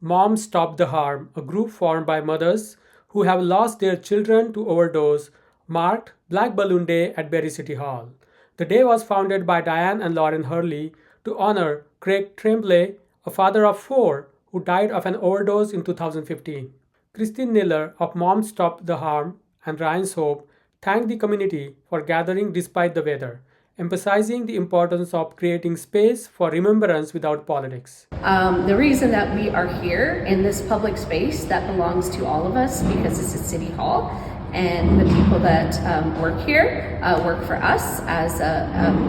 Moms Stop the Harm, a group formed by mothers who have lost their children to overdose, marked Black Balloon Day at Barrie City Hall. The day was founded by Diane and Lauren Hurley to honor Greg Tremblay, a father of four who died of an overdose in 2015. Christine Nayler of Moms Stop the Harm and Ryan's Hope thanked the community for gathering despite the weather, emphasizing the importance of creating space for remembrance without politics. The reason that we are here in this public space that belongs to all of us, because this is City Hall, and the people that work here work for us as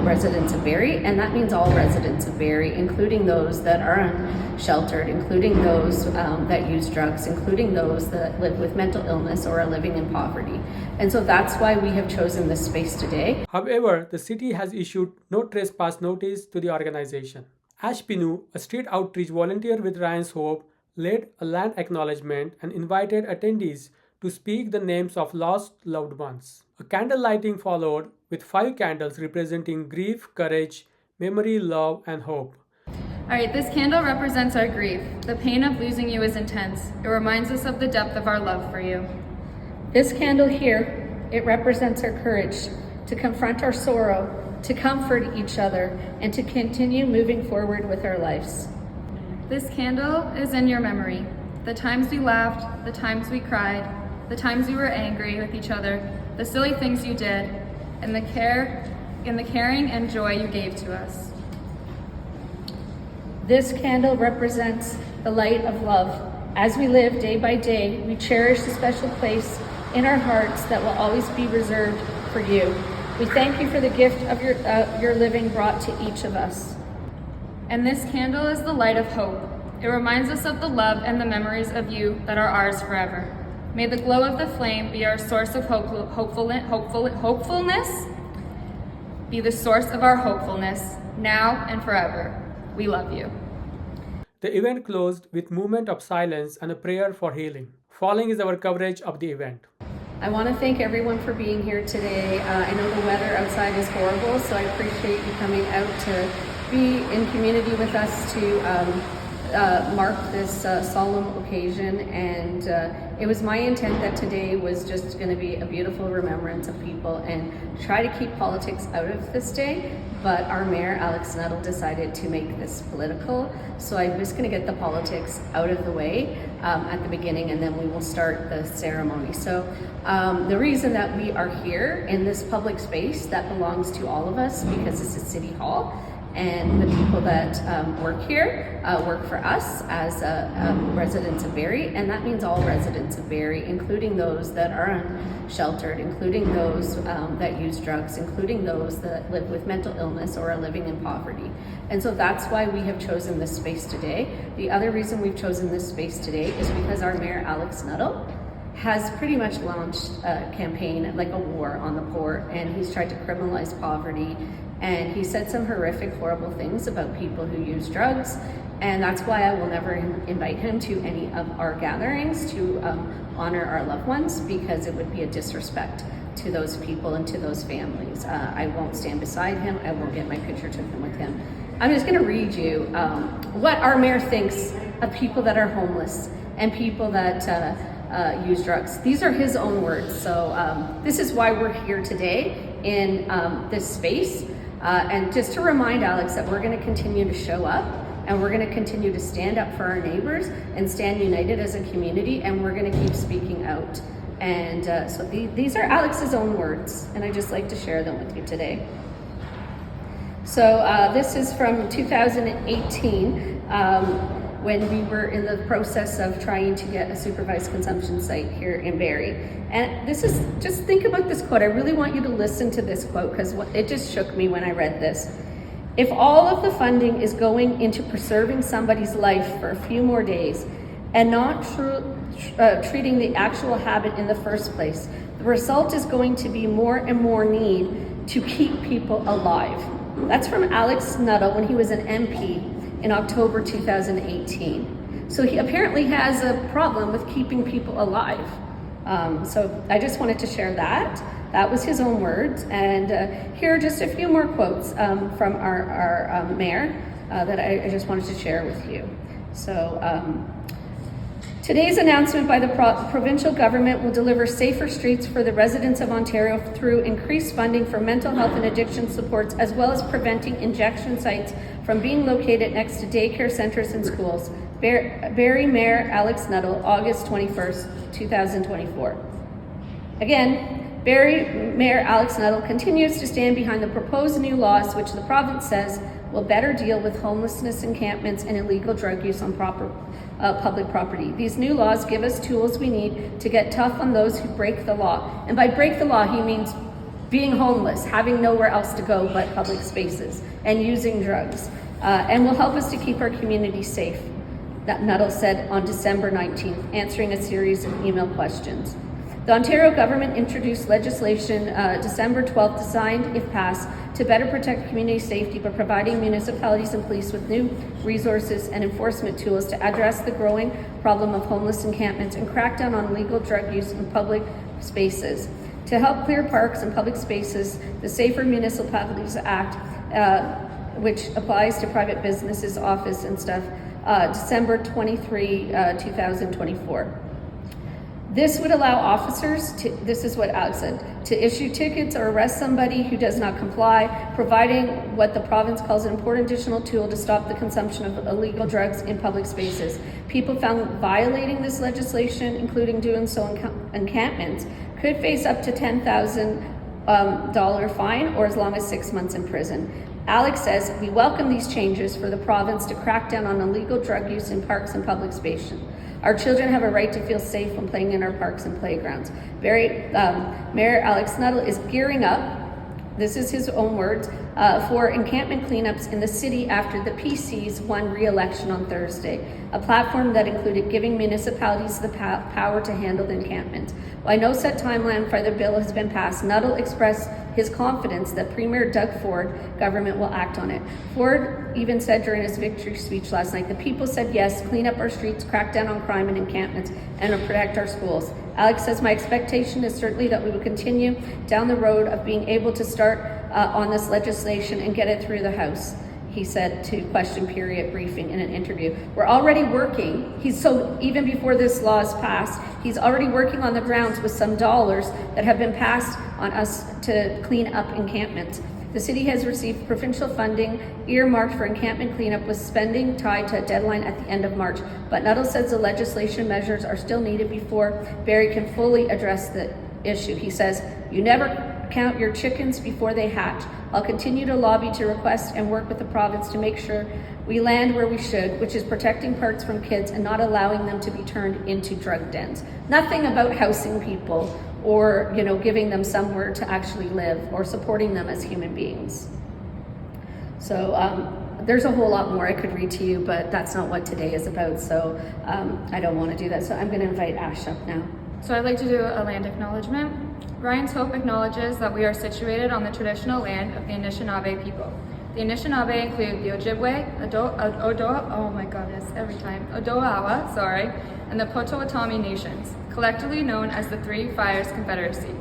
residents of Barrie, and that means all residents of Barrie, including those that are unsheltered, including those that use drugs, including those that live with mental illness or are living in poverty. And so that's why we have chosen this space today. However, the city has issued no trespass notice to the organization. Ash Pinu, a street outreach volunteer with Ryan's Hope, led a land acknowledgement and invited attendees to speak the names of lost loved ones. A candle lighting followed with 5 candles representing grief, courage, memory, love, and hope. All right, this candle represents our grief. The pain of losing you is intense. It reminds us of the depth of our love for you. This candle here, it represents our courage to confront our sorrow, to comfort each other, and to continue moving forward with our lives. This candle is in your memory. The times we laughed, the times we cried, the times we were angry with each other, the silly things you did, and the caring and joy you gave to us. This candle represents the light of love. As we live day by day, we cherish the special place in our hearts that will always be reserved for you. We thank you for the gift of your living brought to each of us. And this candle is the light of hope. It reminds us of the love and the memories of you that are ours forever. May the glow of the flame be our source of hopefulness, be the source of our hopefulness, now and forever. We love you. The event closed with movement of silence and a prayer for healing. Following is our coverage of the event. I want to thank everyone for being here today. I know the weather outside is horrible, so I appreciate you coming out to be in community with us to mark this solemn occasion. And it was my intent that today was just going to be a beautiful remembrance of people and try to keep politics out of this day. But our mayor, Alex Nuttall, decided to make this political. So I'm just going to get the politics out of the way at the beginning, and then we will start the ceremony. So the reason that we are here in this public space that belongs to all of us, because this is City Hall, and the people that work here work for us as residents of Barrie, and that means all residents of Barrie, including those that are unsheltered, including those that use drugs, including those that live with mental illness or are living in poverty. And so that's why we have chosen this space today. The other reason we've chosen this space today is because our mayor, Alex Nuttall, has pretty much launched a campaign, like a war on the poor, and he's tried to criminalize poverty. And he said some horrific, horrible things about people who use drugs. And that's why I will never invite him to any of our gatherings to honor our loved ones, because it would be a disrespect to those people and to those families. I won't stand beside him. I won't get my picture taken with him. I'm just gonna read you what our mayor thinks of people that are homeless and people that use drugs. These are his own words. So this is why we're here today in this space. And just to remind Alex that we're going to continue to show up, and we're going to continue to stand up for our neighbors and stand united as a community, and we're going to keep speaking out. And so these are Alex's own words, and I just like to share them with you today. So this is from 2018, when we were in the process of trying to get a supervised consumption site here in Barrie. And this is, just think about this quote. I really want you to listen to this quote, because it just shook me when I read this. If all of the funding is going into preserving somebody's life for a few more days and not treating the actual habit in the first place, the result is going to be more and more need to keep people alive. That's from Alex Nuttall when he was an MP in October 2018. So he apparently has a problem with keeping people alive. So I just wanted to share that. That was his own words. And here are just a few more quotes from our mayor that I just wanted to share with you. So Today's announcement by the provincial government will deliver safer streets for the residents of Ontario through increased funding for mental health and addiction supports, as well as preventing injection sites from being located next to daycare centres and schools. Barrie Mayor Alex Nuttall, August 21st, 2024. Again, Barrie Mayor Alex Nuttall continues to stand behind the proposed new laws, which the province says will better deal with homelessness encampments and illegal drug use on public property. These new laws give us tools we need to get tough on those who break the law. And by break the law, he means being homeless, having nowhere else to go but public spaces, and using drugs, and will help us to keep our community safe, that Nuttall said on December 19th, answering a series of email questions. The Ontario government introduced legislation December 12th designed, if passed, to better protect community safety by providing municipalities and police with new resources and enforcement tools to address the growing problem of homeless encampments and crack down on illegal drug use in public spaces. To help clear parks and public spaces, the Safer Municipalities Act, which applies to private businesses, office and stuff, December 23, 2024. This would allow officers to, this is what Alex said, to issue tickets or arrest somebody who does not comply, providing what the province calls an important additional tool to stop the consumption of illegal drugs in public spaces. People found violating this legislation, including doing so in encampments, could face up to $10,000 fine or as long as 6 months in prison. Alex says, we welcome these changes for the province to crack down on illegal drug use in parks and public spaces. Our children have a right to feel safe when playing in our parks and playgrounds. Mayor Alex Nuttall is gearing up, this is his own words, for encampment cleanups in the city after the PCs won re-election on Thursday, a platform that included giving municipalities the power to handle the encampment. While no set timeline for the bill has been passed, Nuttall expressed his confidence that Premier Doug Ford government will act on it. Ford even said during his victory speech last night, the people said yes, clean up our streets, crack down on crime and encampments, and protect our schools. Alex says, my expectation is certainly that we will continue down the road of being able to start on this legislation and get it through the House, he said to Question Period briefing in an interview. We're already working, even before this law is passed, he's already working on the grounds with some dollars that have been passed on us to clean up encampments. The city has received provincial funding earmarked for encampment cleanup with spending tied to a deadline at the end of March. But Nuttall says the legislation measures are still needed before Barrie can fully address the issue. He says, you never count your chickens before they hatch. I'll continue to lobby to request and work with the province to make sure we land where we should, which is protecting parks from kids and not allowing them to be turned into drug dens. Nothing about housing people or giving them somewhere to actually live or supporting them as human beings. So there's a whole lot more I could read to you, but that's not what today is about, so I don't want to do that. So I'm going to invite Ash up now. So I'd like to do a land acknowledgement. Ryan's Hope acknowledges that we are situated on the traditional land of the Anishinaabe people. The Anishinaabe include the Ojibwe, Odoawa, and the Potawatomi nations, collectively known as the Three Fires Confederacy.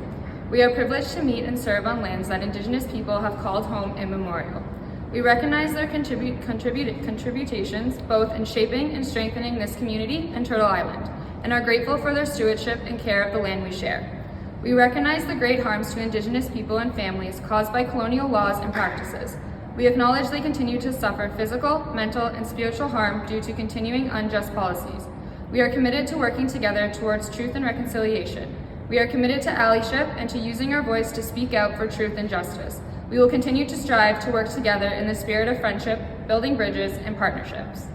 We are privileged to meet and serve on lands that Indigenous people have called home immemorial. We recognize their contributions both in shaping and strengthening this community and Turtle Island, and are grateful for their stewardship and care of the land we share. We recognize the great harms to Indigenous people and families caused by colonial laws and practices. We acknowledge they continue to suffer physical, mental, and spiritual harm due to continuing unjust policies. We are committed to working together towards truth and reconciliation. We are committed to allyship and to using our voice to speak out for truth and justice. We will continue to strive to work together in the spirit of friendship, building bridges, and partnerships.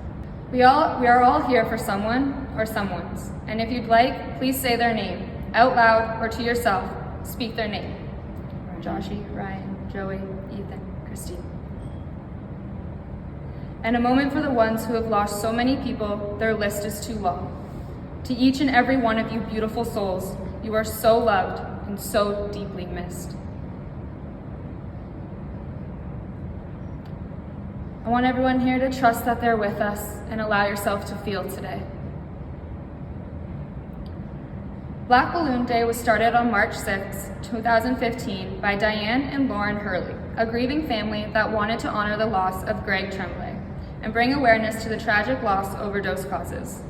We are all here for someone or someones, and if you'd like, please say their name, out loud or to yourself. Speak their name. Joshy, Ryan, Joey, Ethan, Christine. And a moment for the ones who have lost so many people, their list is too long. To each and every one of you beautiful souls, you are so loved and so deeply missed. I want everyone here to trust that they're with us and allow yourself to feel today. Black Balloon Day was started on March 6, 2015 by Diane and Lauren Hurley, a grieving family that wanted to honor the loss of Greg Tremblay and bring awareness to the tragic loss overdose causes.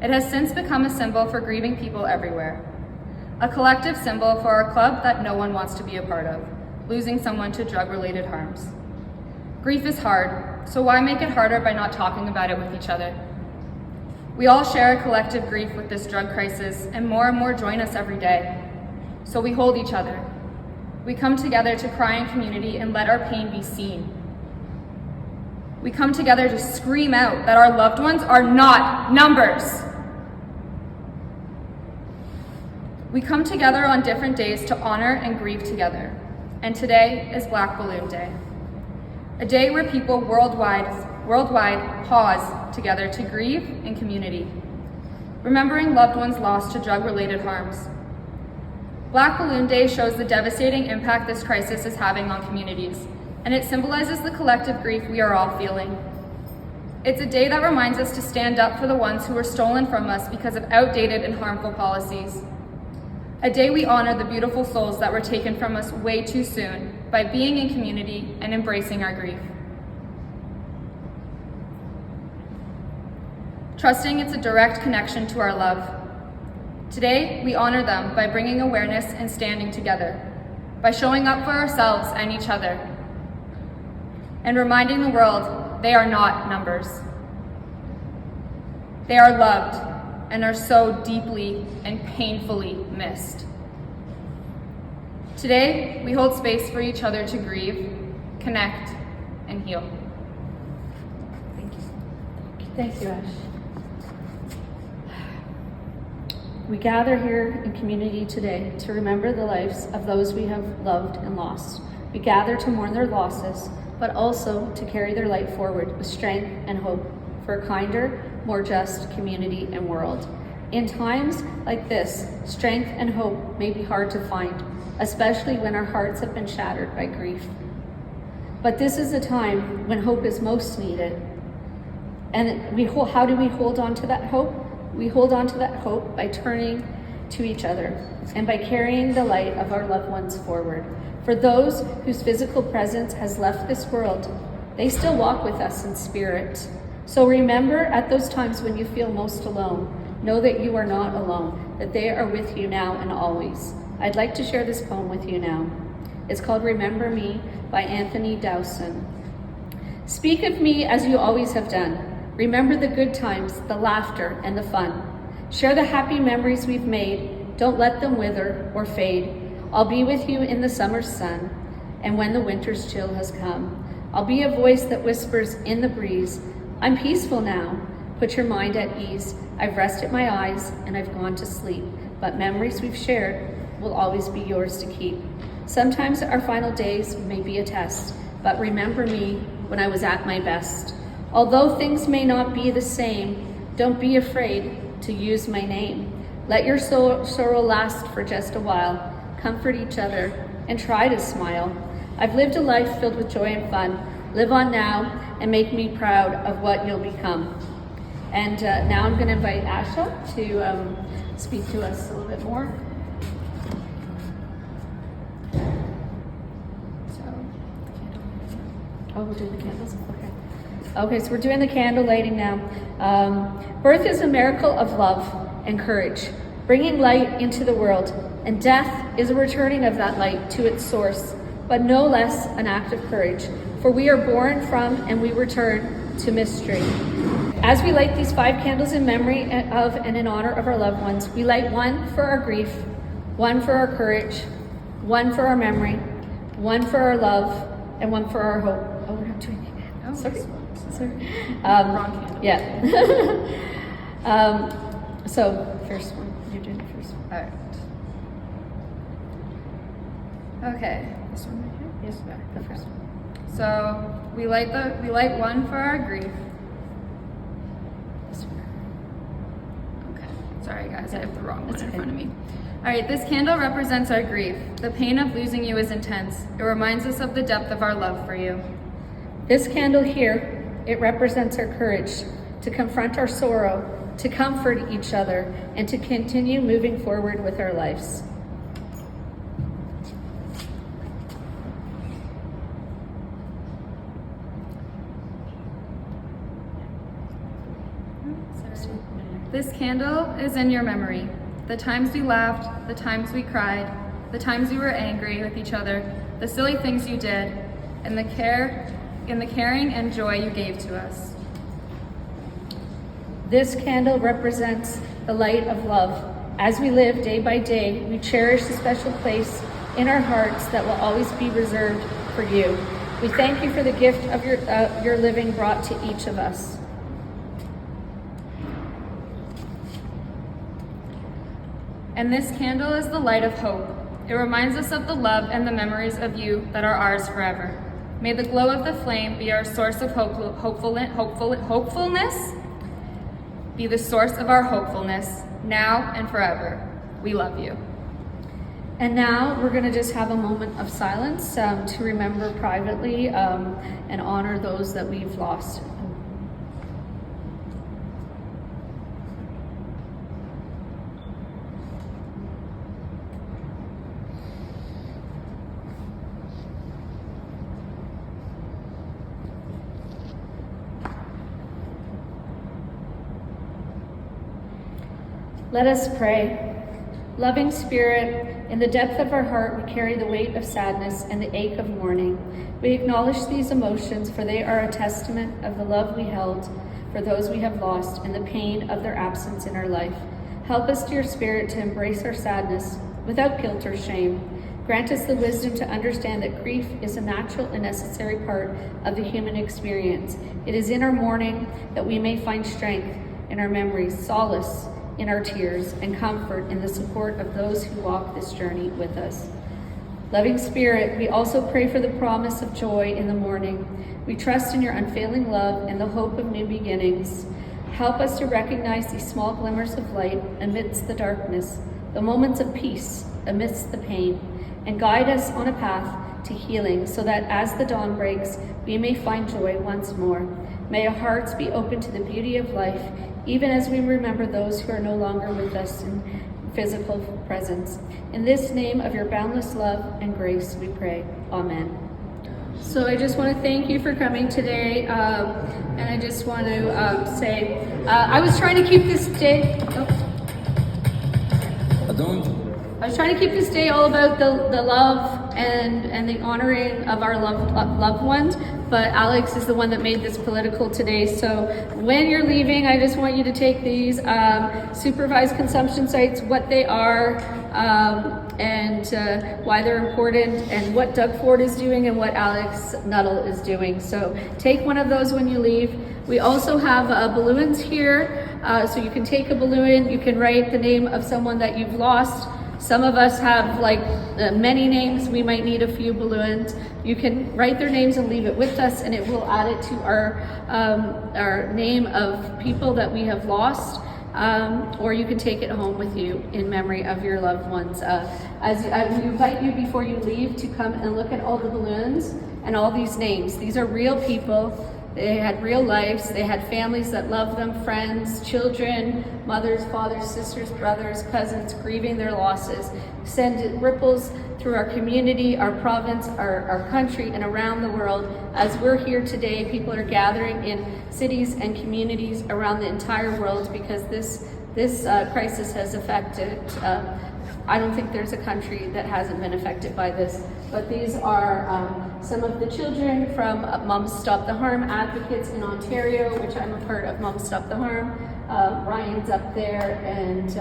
It has since become a symbol for grieving people everywhere. A collective symbol for our club that no one wants to be a part of, losing someone to drug-related harms. Grief is hard, so why make it harder by not talking about it with each other? We all share a collective grief with this drug crisis, and more join us every day. So we hold each other. We come together to cry in community and let our pain be seen. We come together to scream out that our loved ones are not numbers. We come together on different days to honor and grieve together. And today is Black Balloon Day. A day where people worldwide pause together to grieve in community, remembering loved ones lost to drug-related harms. Black Balloon Day shows the devastating impact this crisis is having on communities, and it symbolizes the collective grief we are all feeling. It's a day that reminds us to stand up for the ones who were stolen from us because of outdated and harmful policies. A day we honor the beautiful souls that were taken from us way too soon by being in community and embracing our grief. Trusting it's a direct connection to our love. Today, we honor them by bringing awareness and standing together, by showing up for ourselves and each other, and reminding the world they are not numbers. They are loved and are so deeply and painfully missed. Today, we hold space for each other to grieve, connect, and heal. Thank you. Thank you, Ash. We gather here in community today to remember the lives of those we have loved and lost. We gather to mourn their losses, but also to carry their light forward with strength and hope for a kinder, more just community and world. In times like this, strength and hope may be hard to find, especially when our hearts have been shattered by grief. But this is a time when hope is most needed. And how do we hold on to that hope? We hold on to that hope by turning to each other and by carrying the light of our loved ones forward. For those whose physical presence has left this world, they still walk with us in spirit. So remember at those times when you feel most alone, know that you are not alone, that they are with you now and always. I'd like to share this poem with you now. It's called Remember Me by Anthony Dowson. Speak of me as you always have done. Remember the good times, the laughter, and the fun. Share the happy memories we've made. Don't let them wither or fade. I'll be with you in the summer's sun, and when the winter's chill has come. I'll be a voice that whispers in the breeze, I'm peaceful now. Put your mind at ease. I've rested my eyes, and I've gone to sleep. But memories we've shared will always be yours to keep. Sometimes our final days may be a test, but remember me when I was at my best. Although things may not be the same, don't be afraid to use my name. Let your sorrow last for just a while. Comfort each other and try to smile. I've lived a life filled with joy and fun. Live on now and make me proud of what you'll become. And now I'm going to invite Asha to speak to us a little bit more. Oh, we'll do the candles? Okay. Okay, so we're doing the candle lighting now. Birth is a miracle of love and courage, bringing light into the world, and death is a returning of that light to its source, but no less an act of courage, for we are born from and we return to mystery. As we light these 5 candles in memory of and in honor of our loved ones, we light one for our grief, one for our courage, one for our memory, one for our love, and one for our hope. Oh, we're not doing it. Oh, sorry. Yeah. So first one. You're doing the first one. All right. Okay. This one right here? Yes, the first one. So we light one for our grief. This one. Okay. Sorry guys, I have the wrong one That's in okay. front of me. All right, this candle represents our grief. The pain of losing you is intense. It reminds us of the depth of our love for you. This candle here, it represents our courage to confront our sorrow, to comfort each other, and to continue moving forward with our lives. This candle is in your memory. The times we laughed, the times we cried, the times we were angry with each other, the silly things you did, and the caring and joy you gave to us. This candle represents the light of love. As we live day by day, we cherish the special place in our hearts that will always be reserved for you. We thank you for the gift of your living brought to each of us. And this candle is the light of hope. It reminds us of the love and the memories of you that are ours forever. May the glow of the flame be our source of hopefulness, be the source of our hopefulness, now and forever. We love you. And now we're going to just have a moment of silence to remember privately and honor those that we've lost. Let us pray. Loving Spirit, in the depth of our heart we carry the weight of sadness and the ache of mourning. We acknowledge these emotions, for they are a testament of the love we held for those we have lost and the pain of their absence in our life. Help us, dear Spirit, to embrace our sadness without guilt or shame. Grant us the wisdom to understand that grief is a natural and necessary part of the human experience. It is in our mourning that we may find strength in our memories, solace in our tears, and comfort in the support of those who walk this journey with us. Loving Spirit, we also pray for the promise of joy in the morning. We trust in your unfailing love and the hope of new beginnings. Help us to recognize these small glimmers of light amidst the darkness, the moments of peace amidst the pain, and guide us on a path to healing so that as the dawn breaks, we may find joy once more. May our hearts be open to the beauty of life, even as we remember those who are no longer with us in physical presence. In this name of your boundless love and grace, we pray. Amen. So I just want to thank you for coming today, and I just want to say, I was trying to keep this day. I was trying to keep this day all about the love and the honoring of our loved ones, but Alex is the one that made this political today. So when you're leaving, I just want you to take these supervised consumption sites, what they are, and why they're important, and what Doug Ford is doing and what Alex Nuttall is doing. So take one of those when you leave. We also have balloons here, so you can take a balloon, you can write the name of someone that you've lost. Some of us have many names. We might need a few balloons. You can write their names and leave it with us, and it will add it to our name of people that we have lost. Or you can take it home with you in memory of your loved ones. As we invite you before you leave to come and look at all the balloons and all these names. These are real people. They had real lives. They had families that loved them, friends, children, mothers, fathers, sisters, brothers, cousins, grieving their losses. Send ripples through our community, our province, our country, and around the world. As we're here today, people are gathering in cities and communities around the entire world because this crisis has affected. I don't think there's a country that hasn't been affected by this, but these are some of the children from Moms Stop the Harm advocates in Ontario, which I'm a part of Moms Stop the Harm. Ryan's up there, and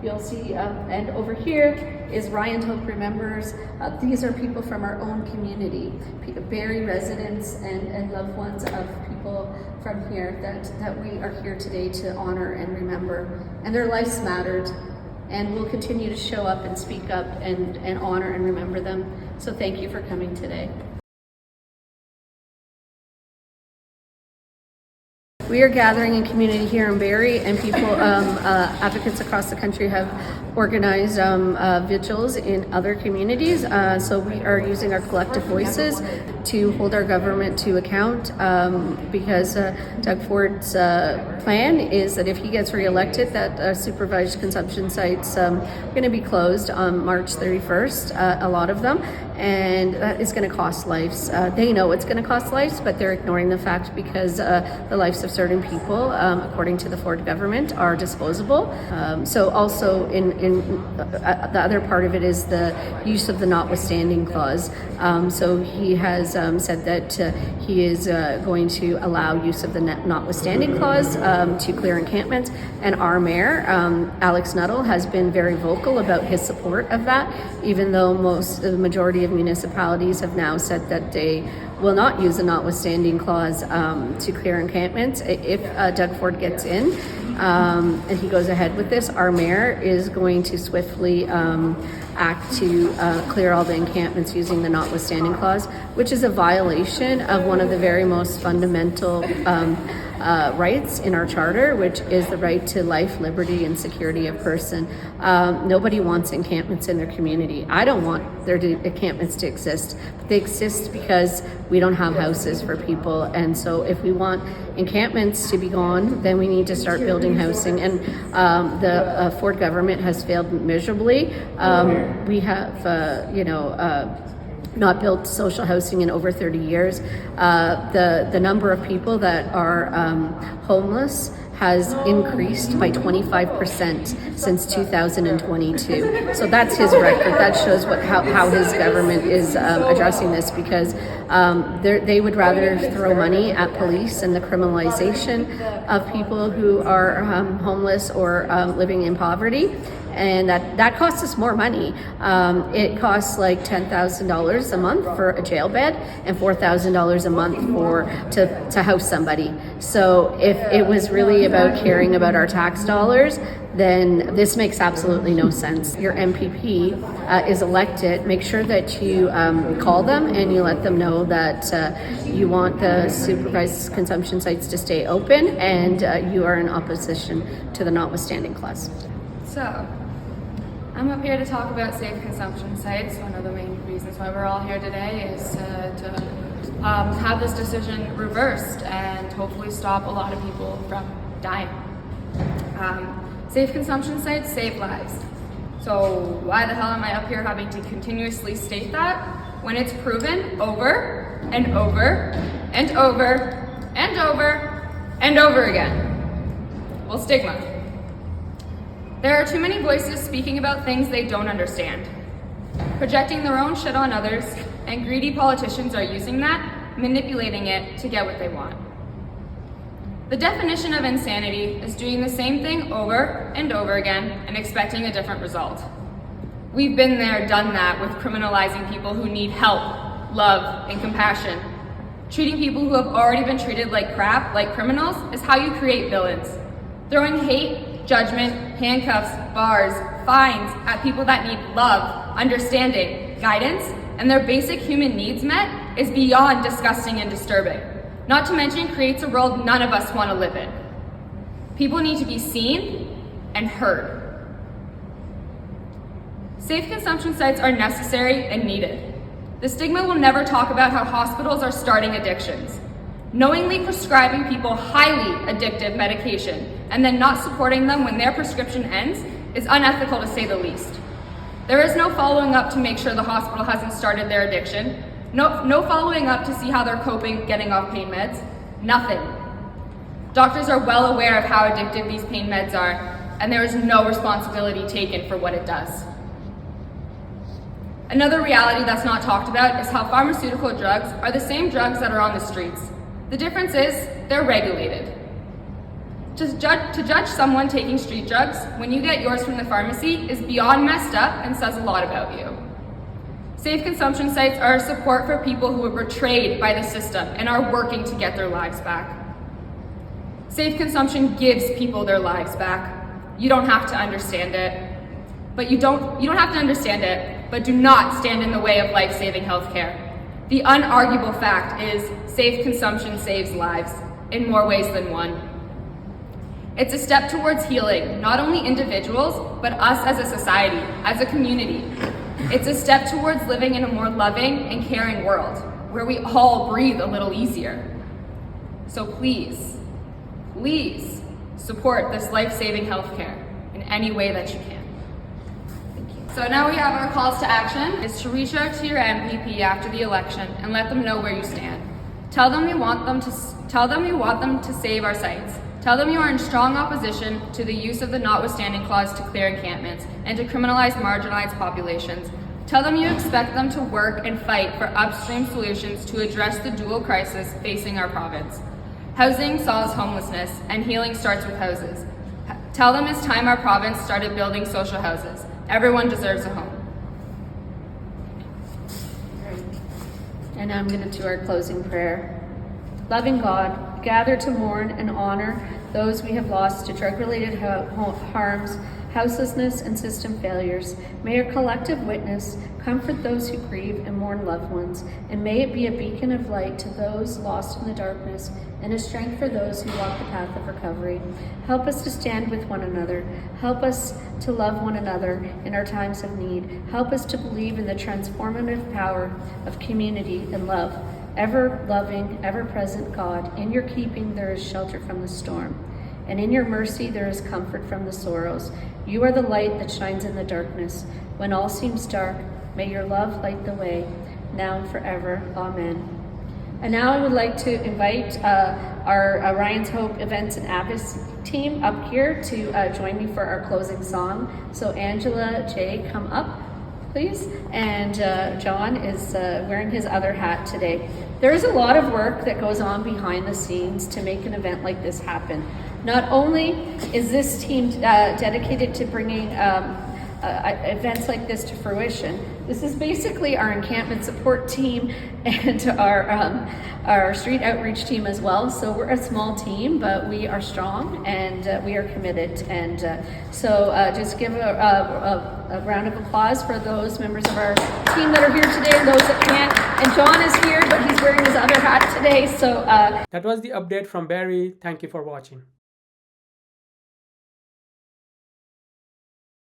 you'll see, and over here is Ryan Hope Remembers. These are people from our own community, Barrie residents and loved ones of people from here that we are here today to honor and remember, and their lives mattered. And we'll continue to show up and speak up and honor and remember them. So thank you for coming today. We are gathering in community here in Barrie, and people, advocates across the country have organized vigils in other communities. So we are using our collective voices to hold our government to account, because Doug Ford's plan is that if he gets reelected, that supervised consumption sites are going to be closed on March 31st, a lot of them, and that is going to cost lives. They know it's going to cost lives, but they're ignoring the fact because the lives of certain people, according to the Ford government, are disposable. So also in the other part of it is the use of the notwithstanding clause. So he has said that he is going to allow use of the notwithstanding clause to clear encampments, and our mayor, Alex Nuttall, has been very vocal about his support of that, even though the majority of municipalities have now said that they will not use a notwithstanding clause to clear encampments. If Doug Ford gets in and he goes ahead with this, our mayor is going to swiftly act to clear all the encampments using the notwithstanding clause, which is a violation of one of the very most fundamental rights in our charter, which is the right to life, liberty, and security of person. Nobody wants encampments in their community. I don't want their encampments to exist, but they exist because we don't have houses for people. And so if we want encampments to be gone, then we need to start building housing. And the Ford government has failed miserably. We have, not built social housing in over 30 years. The number of people that are homeless has increased by 25% since 2022. So that's his record. That shows how his government is addressing this, because they would rather throw money at police and the criminalization of people who are homeless or living in poverty. And that costs us more money. It costs like $10,000 a month for a jail bed and $4,000 a month to house somebody. So if it was really about caring about our tax dollars, then this makes absolutely no sense. Your MPP is elected. Make sure that you call them and you let them know that you want the supervised consumption sites to stay open, and you are in opposition to the notwithstanding clause. So, I'm up here to talk about safe consumption sites. One of the main reasons why we're all here today is to have this decision reversed and hopefully stop a lot of people from dying. Safe consumption sites save lives. So why the hell am I up here having to continuously state that when it's proven over and over and over and over and over again? Well, stigma. There are too many voices speaking about things they don't understand, projecting their own shit on others, and greedy politicians are using that, manipulating it to get what they want. The definition of insanity is doing the same thing over and over again and expecting a different result. We've been there, done that with criminalizing people who need help, love, and compassion. Treating people who have already been treated like crap, like criminals, is how you create villains. Throwing hate, judgment, handcuffs, bars, fines at people that need love, understanding, guidance, and their basic human needs met is beyond disgusting and disturbing. Not to mention creates a world none of us want to live in. People need to be seen and heard. Safe consumption sites are necessary and needed. The stigma will never talk about how hospitals are starting addictions. Knowingly prescribing people highly addictive medication and then not supporting them when their prescription ends is unethical, to say the least. There is no following up to make sure the hospital hasn't started their addiction. No following up to see how they're coping getting off pain meds. Nothing. Doctors are well aware of how addictive these pain meds are, and there is no responsibility taken for what it does. Another reality that's not talked about is how pharmaceutical drugs are the same drugs that are on the streets. The difference is they're regulated. To judge someone taking street drugs when you get yours from the pharmacy is beyond messed up and says a lot about you. Safe consumption sites are a support for people who were betrayed by the system and are working to get their lives back. Safe consumption gives people their lives back. You don't have to understand it, but you don't have to understand it, but do not stand in the way of life-saving healthcare. The unarguable fact is safe consumption saves lives in more ways than one. It's a step towards healing, not only individuals, but us as a society, as a community. It's a step towards living in a more loving and caring world, where we all breathe a little easier. So please, please support this life-saving healthcare in any way that you can. Thank you. So now we have our calls to action is to reach out to your MPP after the election and let them know where you stand. Tell them you want them to save our sites. Tell them you are in strong opposition to the use of the notwithstanding clause to clear encampments and to criminalize marginalized populations. Tell them you expect them to work and fight for upstream solutions to address the dual crisis facing our province. Housing solves homelessness, and healing starts with houses. Tell them it's time our province started building social houses. Everyone deserves a home. And now I'm going to do our closing prayer. Loving God, gather to mourn and honor those we have lost to drug-related harms, houselessness, and system failures. May our collective witness comfort those who grieve and mourn loved ones, and may it be a beacon of light to those lost in the darkness and a strength for those who walk the path of recovery. Help us to stand with one another. Help us to love one another in our times of need. Help us to believe in the transformative power of community and love. Ever-loving, ever-present God, in your keeping there is shelter from the storm, and in your mercy there is comfort from the sorrows. You are the light that shines in the darkness. When all seems dark, may your love light the way, now and forever. Amen. And now I would like to invite our Ryan's Hope Events and Advocacy team up here to join me for our closing song. So Angela, Jay, come up, please. And John is wearing his other hat today. There is a lot of work that goes on behind the scenes to make an event like this happen. Not only is this team dedicated to bringing events like this to fruition, this is basically our encampment support team and our street outreach team as well. So we're a small team, but we are strong and we are committed. And so just give a round of applause for those members of our team that are here today and those that can't. And John is here, but he's wearing his other hat today. So that was the update from Barrie. Thank you for watching.